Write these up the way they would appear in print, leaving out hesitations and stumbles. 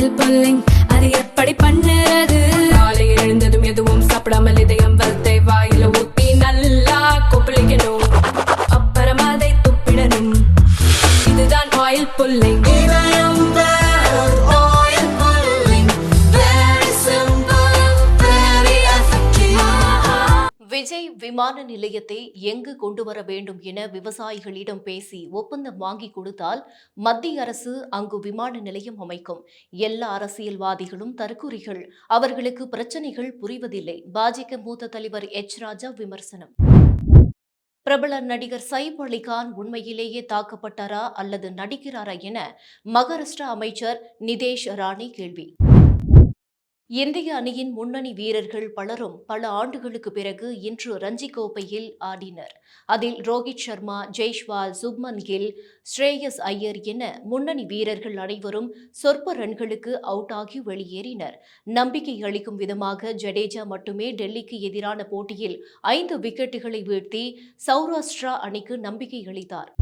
Oil pulling அது எப்படி பண்ணுறது? காலை எழுந்ததும் எதுவும் சாப்பிடாமல் இதயம் வளத்தை வாயில ஊத்தி நல்லா கொப்பளிக்கணும், அப்புறம் அதை துப்பிடணும். இதுதான் ஆயில் புல்லிங். விஜய் விமான நிலையத்தை எங்கு கொண்டு வர வேண்டும் என விவசாயிகளிடம் பேசி ஒப்பந்தம் வாங்கி கொடுத்தால் மத்திய அரசு அங்கு விமான நிலையம் அமைக்கும். எல்லா அரசியல்வாதிகளும் தற்குறிகள், அவர்களுக்கு பிரச்சனைகள் புரிவதில்லை. பாஜக மூத்த தலைவர் எச். ராஜா விமர்சனம். பிரபல நடிகர் சைஃப் அலி கான் உண்மையிலேயே தாக்கப்பட்டாரா அல்லது நடிக்கிறாரா என மகாராஷ்டிரா அமைச்சர் நிதேஷ் ராணே கேள்வி. இந்திய அணியின் முன்னணி வீரர்கள் பலரும் பல ஆண்டுகளுக்கு பிறகு இன்று ரஞ்சி கோப்பையில் ஆடினர். அதில் ரோஹித் சர்மா, ஜெய்ஸ்வால், சுப்மன் கில், ஸ்ரேயஸ் ஐயர் என முன்னணி வீரர்கள் அனைவரும் சொற்ப ரன்களுக்கு அவுட் ஆகி வெளியேறினர். நம்பிக்கை அளிக்கும் விதமாக ஜடேஜா மட்டுமே டெல்லிக்கு எதிரான போட்டியில் 5 விக்கெட்டுகளை வீழ்த்தி சௌராஷ்டிரா அணிக்கு நம்பிக்கை அளித்தார்.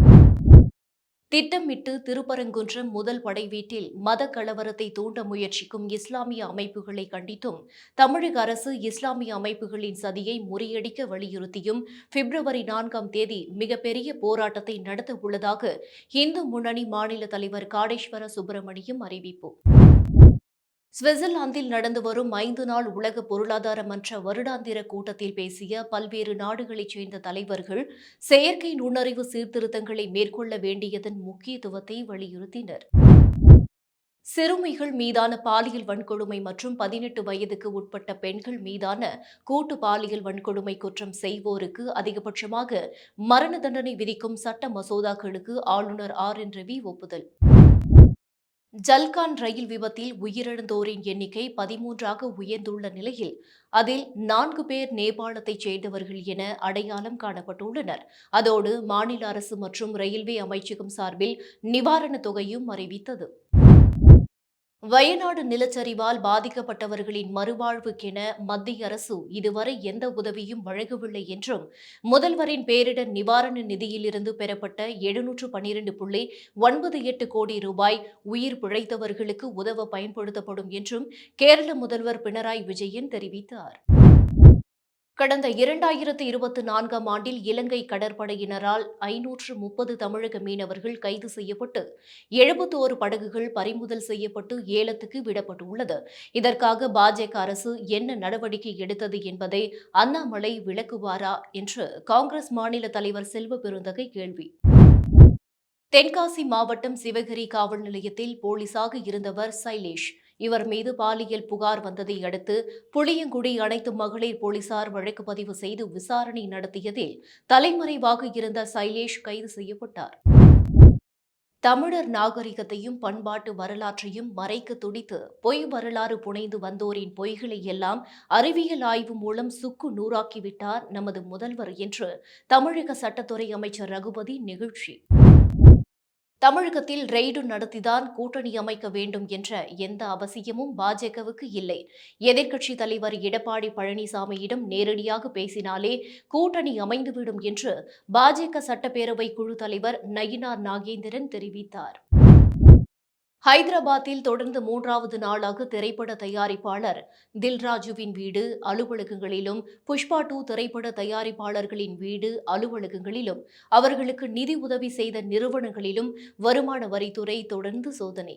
திட்டமிட்டு திருப்பரங்குன்றம் முதல் படை வீட்டில் மத கலவரத்தை தூண்ட முயற்சிக்கும் இஸ்லாமிய அமைப்புகளை கண்டித்தும், தமிழக அரசு இஸ்லாமிய அமைப்புகளின் சதியை முறியடிக்க வலியுறுத்தியும் பிப்ரவரி 4ஆம் தேதி மிகப்பெரிய போராட்டத்தை நடத்த உள்ளதாக இந்து முன்னணி மாநில தலைவர் காடேஸ்வர சுப்பிரமணியம் அறிவிப்பு. சுவிட்சர்லாந்தில் நடந்து வரும் 5 நாள் உலக பொருளாதார மன்ற வருடாந்திர கூட்டத்தில் பேசிய பல்வேறு நாடுகளைச் சேர்ந்த தலைவர்கள் செயற்கை நுண்ணறிவு சீர்திருத்தங்களை மேற்கொள்ள வேண்டியதன் முக்கியத்துவத்தை வலியுறுத்தினர். சிறுமிகள் மீதான பாலியல் வன்கொடுமை மற்றும் 18 வயதுக்கு உட்பட்ட பெண்கள் மீதான கூட்டு பாலியல் வன்கொடுமை குற்றம் செய்வோருக்கு அதிகபட்சமாக மரண தண்டனை விதிக்கும் சட்ட மசோதாக்களுக்கு ஆளுநர் RN ரவி ஒப்புதல். ஜல்கான் ரயில் விபத்தில் உயிரிழந்தோரின் எண்ணிக்கை 13ஆக உயர்ந்துள்ள நிலையில் அதில் 4 பேர் நேபாளத்தைச் சேர்ந்தவர்கள் என அடையாளம் காணப்பட்டுள்ளனர். அதோடு மாநில அரசு மற்றும் ரயில்வே அமைச்சகம் சார்பில் நிவாரணத் தொகையும் அறிவித்தது. வயநாடு நிலச்சரிவால் பாதிக்கப்பட்டவர்களின் மறுவாழ்வுக்கென மத்திய அரசு இதுவரை எந்த உதவியும் வழங்கவில்லை என்றும், முதல்வரின் பேரிடர் நிவாரண நிதியிலிருந்து பெறப்பட்ட 712.98 கோடி ரூபாய் உயிர் பிழைத்தவர்களுக்கு உதவ பயன்படுத்தப்படும் என்றும் கேரள முதல்வர் பினராயி விஜயன் தெரிவித்தார். கடந்த 2024ஆம் ஆண்டில் இலங்கை கடற்படையினரால் 530 தமிழக மீனவர்கள் கைது செய்யப்பட்டு 71 படகுகள் பறிமுதல் செய்யப்பட்டு ஏலத்துக்கு விடப்பட்டுள்ளது. இதற்காக பாஜக அரசு என்ன நடவடிக்கை எடுத்தது என்பதை அண்ணாமலை விளக்குவாரா என்று காங்கிரஸ் மாநில தலைவர் செல்வ பெருந்தகை கேள்வி. தென்காசி மாவட்டம் சிவகிரி காவல் நிலையத்தில் போலீசாக இருந்தவர் சைலேஷ். இவர் மீது பாலியல் புகார் வந்ததை அடுத்து புளியங்குடி அனைத்து மகளிர் போலீசார் வழக்கு பதிவு செய்து விசாரணை நடத்தியதில் தலைமறைவாக இருந்த சைலேஷ் கைது செய்யப்பட்டார். தமிழர் நாகரிகத்தையும் பண்பாட்டு வரலாற்றையும் மறைக்க துடித்து பொய் வரலாறு புனைந்து வந்தோரின் பொய்களை எல்லாம் அறிவியல் ஆய்வு மூலம் சுக்கு நூறாக்கிவிட்டார் நமது முதல்வர் என்று தமிழக சட்டத்துறை அமைச்சர் ரகுபதி நெகிழ்ச்சி. தமிழகத்தில் ரெய்டு நடத்திதான் கூட்டணி அமைக்க வேண்டும் என்ற எந்த அவசியமும் பாஜகவுக்கு இல்லை. எதிர்க்கட்சித் தலைவர் எடப்பாடி பழனிசாமியிடம் நேரடியாக பேசினாலே கூட்டணி அமைந்துவிடும் என்று பாஜக சட்டப்பேரவை குழு தலைவர் நயினார் நாகேந்திரன் தெரிவித்தார். ஹைதராபாத்தில் தொடர்ந்து 3வது நாளாக திரைப்பட தயாரிப்பாளர் தில்ராஜுவின் வீடு, அலுவலகங்களிலும், புஷ்பா 2 திரைப்பட தயாரிப்பாளர்களின் வீடு, அலுவலகங்களிலும், அவர்களுக்கு நிதி உதவி செய்த நிறுவனங்களிலும் வருமான வரித்துறை தொடர்ந்து சோதனை.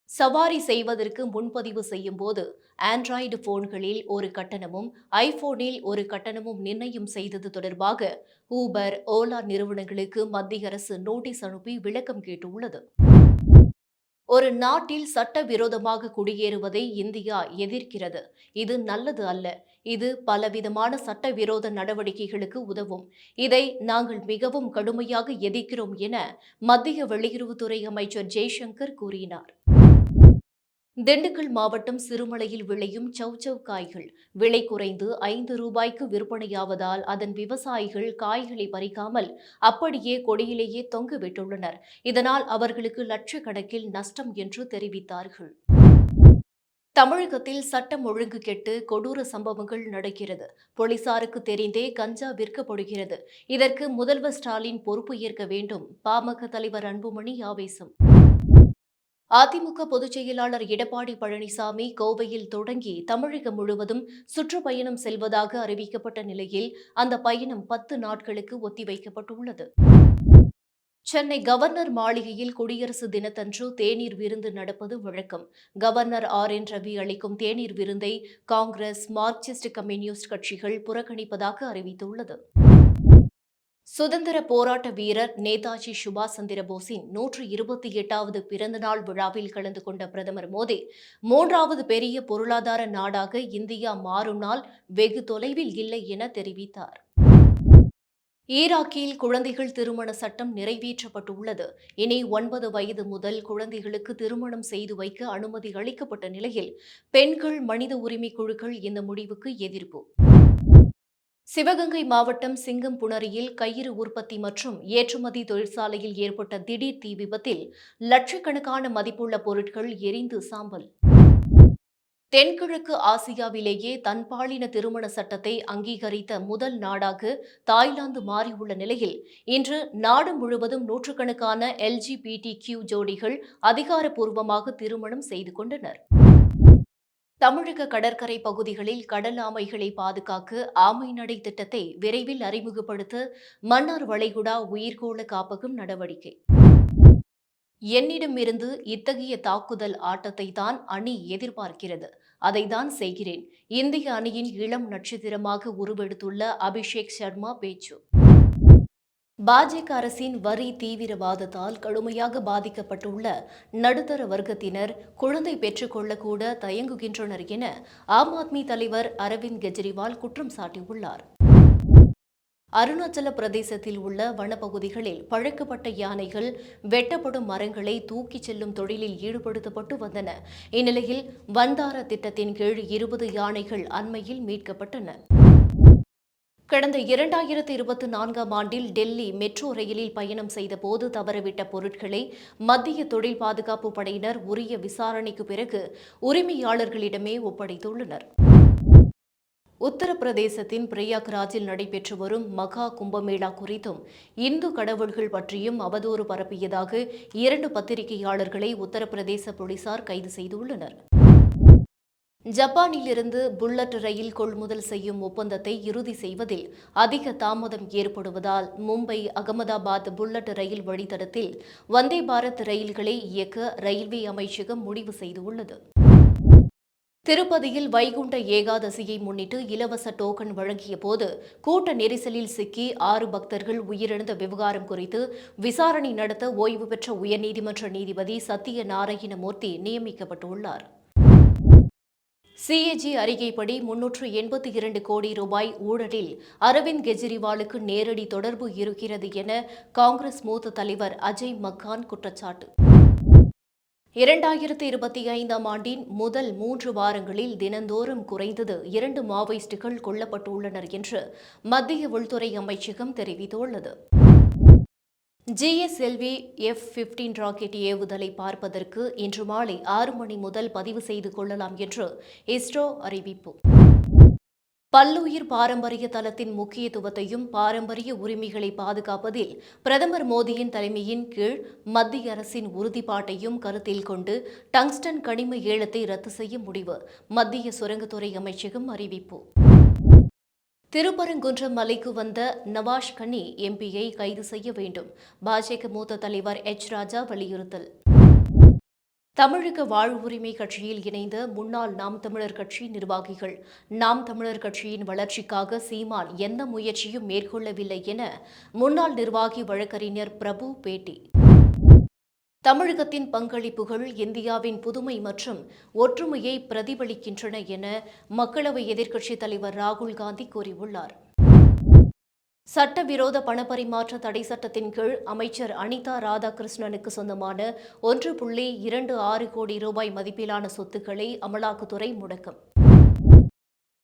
சவாரி செய்வதற்கு முன்பதிவு செய்யும் போது ஆண்ட்ராய்டு போன்களில் ஒரு கட்டணமும், ஐபோனில் ஒரு கட்டணமும் நிர்ணயம் செய்தது தொடர்பாக ஊபர், ஓலா நிறுவனங்களுக்கு மத்திய அரசு நோட்டீஸ் அனுப்பி விளக்கம் கேட்டுள்ளது. ஒரு நாட்டில் சட்டவிரோதமாக குடியேறுவதை இந்தியா எதிர்க்கிறது. இது நல்லது அல்ல. இது பலவிதமான சட்டவிரோத நடவடிக்கைகளுக்கு உதவும். இதை நாங்கள் மிகவும் கடுமையாக எதிர்க்கிறோம் என மத்திய வெளியுறவுத்துறை அமைச்சர் ஜெய்சங்கர் கூறினார். திண்டுக்கல் மாவட்டம் சிறுமலையில் விளையும் சௌசௌ காய்கள் விலை குறைந்து 5 ரூபாய்க்கு விற்பனையாவதால் அதன் விவசாயிகள் காய்களை பறிக்காமல் அப்படியே கொடியிலேயே தொங்கவிட்டுள்ளனர். இதனால் அவர்களுக்கு லட்சக்கணக்கில் நஷ்டம் என்று தெரிவித்தார்கள். தமிழகத்தில் சட்டம் ஒழுங்கு கெட்டு கொடூர சம்பவங்கள் நடக்கிறது. போலீசாருக்கு தெரிந்தே கஞ்சா விற்கப்படுகிறது. இதற்கு முதல்வர் ஸ்டாலின் பொறுப்பு ஏற்க வேண்டும். பாமக தலைவர் அன்புமணி ஆவேசம். அதிமுக பொதுச் செயலாளர் எடப்பாடி பழனிசாமி கோவையில் தொடங்கி தமிழகம் முழுவதும் சுற்றுப்பயணம் செல்வதாக அறிவிக்கப்பட்ட நிலையில் அந்த பயணம் 10 நாட்களுக்கு ஒத்திவைக்கப்பட்டுள்ளது. சென்னை கவர்னர் மாளிகையில் குடியரசு தினத்தன்று தேநீர் விருந்து நடப்பது வழக்கம். கவர்னர் என் ரவி அளிக்கும் தேநீர் விருந்தை காங்கிரஸ், மார்க்சிஸ்ட் கம்யூனிஸ்ட் கட்சிகள் புறக்கணிப்பதாக அறிவித்துள்ளது. சுதந்திர போராட்ட வீரர் நேதாஜி சுபாஷ் சந்திர போஸின் 128வது பிறந்தநாள் விழாவில் கலந்து கொண்ட பிரதமர் மோடி, 3வது பெரிய பொருளாதார நாடாக இந்தியா மாறும் நாள் வெகு தொலைவில் இல்லை என தெரிவித்தார். ஈராக்கில் குழந்தைகள் திருமண சட்டம் நிறைவேற்றப்பட்டுள்ளது. இனி 9 வயது முதல் குழந்தைகளுக்கு திருமணம் செய்து வைக்க அனுமதி அளிக்கப்பட்ட நிலையில் பெண்கள் மனித உரிமை குழுக்கள் இந்த முடிவுக்கு எதிர்ப்பு. சிவகங்கை மாவட்டம் சிங்கம்புணரியில் கயிறு உற்பத்தி மற்றும் ஏற்றுமதி தொழிற்சாலையில் ஏற்பட்ட திடீர் தீ விபத்தில் லட்சக்கணக்கான மதிப்புள்ள பொருட்கள் எரிந்து சாம்பல். தென்கிழக்கு ஆசியாவிலேயே தன்பாலின திருமண சட்டத்தை அங்கீகரித்த முதல் நாடாக தாய்லாந்து மாறியுள்ள நிலையில் இன்று நாடு முழுவதும் நூற்றுக்கணக்கான LGBTQ ஜோடிகள் அதிகாரப்பூர்வமாக திருமணம் செய்து கொண்டனர். தமிழக கடற்கரை பகுதிகளில் கடல் ஆமைகளை பாதுகாக்க ஆமை நடை திட்டத்தை விரைவில் அறிமுகப்படுத்த மன்னார் வளைகுடா உயிர்கோள காப்பகம் நடவடிக்கை. என்னிடமிருந்து இத்தகைய தாக்குதல் ஆட்டத்தை தான் அணி எதிர்பார்க்கிறது, அதைத்தான் செய்கிறேன். இந்திய அணியின் இளம் நட்சத்திரமாக உருவெடுத்துள்ள அபிஷேக் சர்மா பேச்சு. பாஜக அரசின் வரி தீவிரவாதத்தால் கடுமையாக பாதிக்கப்பட்டுள்ள நடுத்தர வர்க்கத்தினர் குழந்தை பெற்றுக்கொள்ளக்கூட தயங்குகின்றனர் என ஆம் ஆத்மி தலைவர் அரவிந்த் கெஜ்ரிவால் குற்றம் சாட்டியுள்ளார். அருணாச்சல பிரதேசத்தில் உள்ள வனப்பகுதிகளில் பழக்கப்பட்ட யானைகள் வெட்டப்படும் மரங்களை தூக்கிச் செல்லும் தொழிலில் ஈடுபடுத்தப்பட்டு வந்தன. இந்நிலையில் வந்தார திட்டத்தின் கீழ் 20 யானைகள் அண்மையில் மீட்கப்பட்டன. கடந்த 2024ஆம் ஆண்டில் டெல்லி மெட்ரோ ரயிலில் பயணம் செய்தபோது தவறவிட்ட பொருட்களை மத்திய தொழில் பாதுகாப்பு படையினர் உரிய விசாரணைக்கு பிறகு உரிமையாளர்களிடமே ஒப்படைத்துள்ளனர். உத்தரப்பிரதேசத்தின் பிரயாக்ராஜில் நடைபெற்று வரும் மகா கும்பமேளா குறித்தும் இந்து கடவுள்கள் பற்றியும் அவதூறு பரப்பியதாக 2 பத்திரிகையாளர்களை உத்தரப்பிரதேச போலீசார் கைது செய்துள்ளனர். ஜப்பானிலிருந்து புல்லட் ரயில் கொள்முதல் செய்யும் ஒப்பந்தத்தை இறுதி செய்வதில் அதிக தாமதம் ஏற்படுவதால் மும்பை அகமதாபாத் புல்லட் ரயில் வழித்தடத்தில் வந்தே பாரத் ரயில்களை இயக்க ரயில்வே அமைச்சகம் முடிவு செய்துள்ளது. திருப்பதியில் வைகுண்ட ஏகாதசியை முன்னிட்டு இலவச டோக்கன் வழங்கிய போது கூட்ட நெரிசலில் சிக்கி 6 பக்தர்கள் உயிரிழந்த விவகாரம் குறித்து விசாரணை நடத்த ஓய்வு பெற்ற உயர்நீதிமன்ற நீதிபதி சத்திய நாராயணமூர்த்தி நியமிக்கப்பட்டுள்ளார். CAG அறிக்கைப்படி 382 கோடி ரூபாய் ஊழலில் அரவிந்த் கெஜ்ரிவாலுக்கு நேரடி தொடர்பு இருக்கிறது என காங்கிரஸ் மூத்த தலைவர் அஜய் மக்கான் குற்றச்சாட்டு. 2025ஆம் ஆண்டின் முதல் 3 வாரங்களில் தினந்தோறும் குறைந்தது 2 மாவோயிஸ்டுகள் கொல்லப்பட்டுள்ளனர் என்று மத்திய உள்துறை அமைச்சகம் தெரிவித்துள்ளது. GSLV F-15 ராக்கெட் ஏவுதலை பார்ப்பதற்கு இன்று மாலை 6 மணி முதல் பதிவு செய்து கொள்ளலாம் என்று இஸ்ரோ அறிவிப்பு. பல்லுயிர் பாரம்பரிய தளத்தின் முக்கியத்துவத்தையும் பாரம்பரிய உரிமைகளை பாதுகாப்பதில் பிரதமர் மோடியின் தலைமையின் கீழ் மத்திய அரசின் உறுதிப்பாட்டையும் கருத்தில் கொண்டு டங்ஸ்டன் கனிம ஏலத்தை ரத்து செய்ய முடிவு. மத்திய சுரங்கத்துறை அமைச்சகம் அறிவிப்பு. திருப்பரங்குன்றம் மலைக்கு வந்த நவாஸ் கனி எம்பியை கைது செய்ய வேண்டும். பாஜக மூத்த தலைவர் ராஜா வலியுறுத்தல். தமிழக வாழ்வுரிமை கட்சியில் இணைந்த முன்னாள் நாம் தமிழர் கட்சி நிர்வாகிகள் நாம் தமிழர் கட்சியின் வளர்ச்சிக்காக சீமான் எந்த முயற்சியும் மேற்கொள்ளவில்லை என முன்னாள் நிர்வாகி வழக்கறிஞர் பிரபு பேட்டி. தமிழகத்தின் பங்களிப்புகள் இந்தியாவின் புதுமை மற்றும் ஒற்றுமையை பிரதிபலிக்கின்றன என மக்களவை எதிர்க்கட்சித் தலைவர் ராகுல் காந்தி கூறியுள்ளார். சட்டவிரோத பணப்பரிமாற்ற தடை சட்டத்தின் கீழ் அமைச்சர் அனிதா ராதாகிருஷ்ணனுக்கு சொந்தமான 1.26 கோடி ரூபாய் மதிப்பிலான சொத்துக்களை அமலாக்கத்துறை முடக்கம்.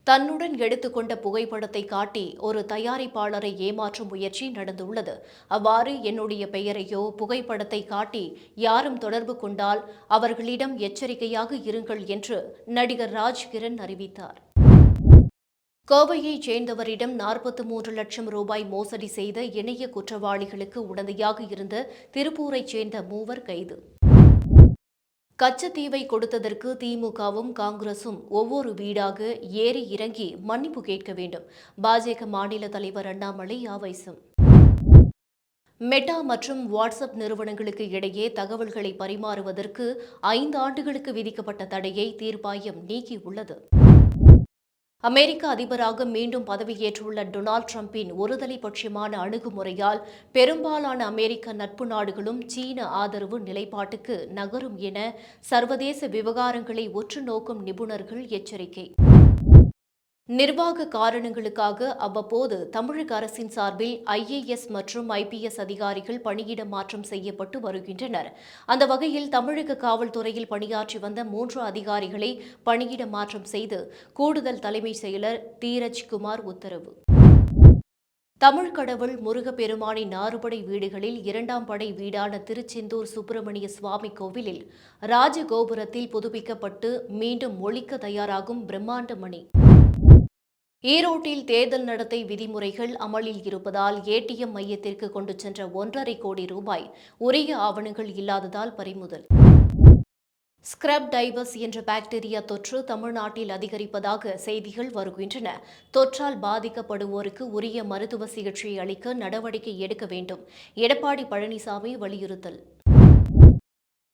தன்னுடன் எடுத்துக்கொண்ட புகைப்படத்தை காட்டி ஒரு தயாரிப்பாளரை ஏமாற்றும் முயற்சி நடந்துள்ளது. அவ்வாறு என்னுடைய பெயரையோ புகைப்படத்தை காட்டி யாரும் தொடர்பு கொண்டால் அவர்களிடம் எச்சரிக்கையாக இருங்கள் என்று நடிகர் ராஜ்கிரண் அறிவித்தார். கோவையைச் சேர்ந்தவரிடம் 43 லட்சம் ரூபாய் மோசடி செய்த இணைய குற்றவாளிகளுக்கு உடந்தையாக இருந்த திருப்பூரைச் சேர்ந்த 3 கைது. கச்சத்தீவை கொடுத்ததற்கு திமுகவும் காங்கிரசும் ஒவ்வொரு வீடாக ஏறி இறங்கி மன்னிப்பு கேட்க வேண்டும். பாஜக மாநில தலைவர் அண்ணாமலை ஆவேசம். மெட்டா மற்றும் வாட்ஸ்அப் நிறுவனங்களுக்கு இடையே தகவல்களை பரிமாறுவதற்கு 5 ஆண்டுகளுக்கு விதிக்கப்பட்ட தடையை தீர்ப்பாயம் நீக்கியுள்ளது. அமெரிக்க அதிபராக மீண்டும் பதவியேற்றுள்ள டொனால்டு டிரம்பின் ஒருதலைபட்சமான அணுகுமுறையால் பெரும்பாலான அமெரிக்க நட்பு நாடுகளும் சீன ஆதரவு நிலைப்பாட்டுக்கு நகரும் என சர்வதேச விவகாரங்களை உற்று நோக்கும் நிபுணர்கள் எச்சரிக்கை. நிர்வாக காரணங்களுக்காக அவ்வப்போது தமிழக அரசின் சார்பில் IAS மற்றும் IPS அதிகாரிகள் பணியிட மாற்றம் செய்யப்பட்டு வருகின்றனர். அந்த வகையில் தமிழக காவல்துறையில் பணியாற்றி வந்த 3 அதிகாரிகளை பணியிட மாற்றம் செய்து கூடுதல் தலைமை செயலர் தீரஜ் குமார் உத்தரவு. தமிழ் கடவுள் முருகப்பெருமானின் 6 படை வீடுகளில் 2ஆம் படை வீடான திருச்செந்தூர் சுப்பிரமணிய சுவாமி கோவிலில் ராஜகோபுரத்தில் புதுப்பிக்கப்பட்டு மீண்டும் ஒழிக்க தயாராகும் பிரம்மாண்ட மணி. ஈரோட்டில் தேர்தல் நடத்தை விதிமுறைகள் அமலில் இருப்பதால் ATM மையத்திற்கு கொண்டு சென்ற 1.5 கோடி ரூபாய் உரிய ஆவணங்கள் இல்லாததால் பறிமுதல். ஸ்கிரப் டைவஸ் என்ற பாக்டீரியா தொற்று தமிழ்நாட்டில் அதிகரிப்பதாக செய்திகள் வருகின்றன. தொற்றால் பாதிக்கப்படுவோருக்கு உரிய மருத்துவ சிகிச்சை அளிக்க நடவடிக்கை எடுக்க வேண்டும். எடப்பாடி பழனிசாமி வலியுறுத்தல்.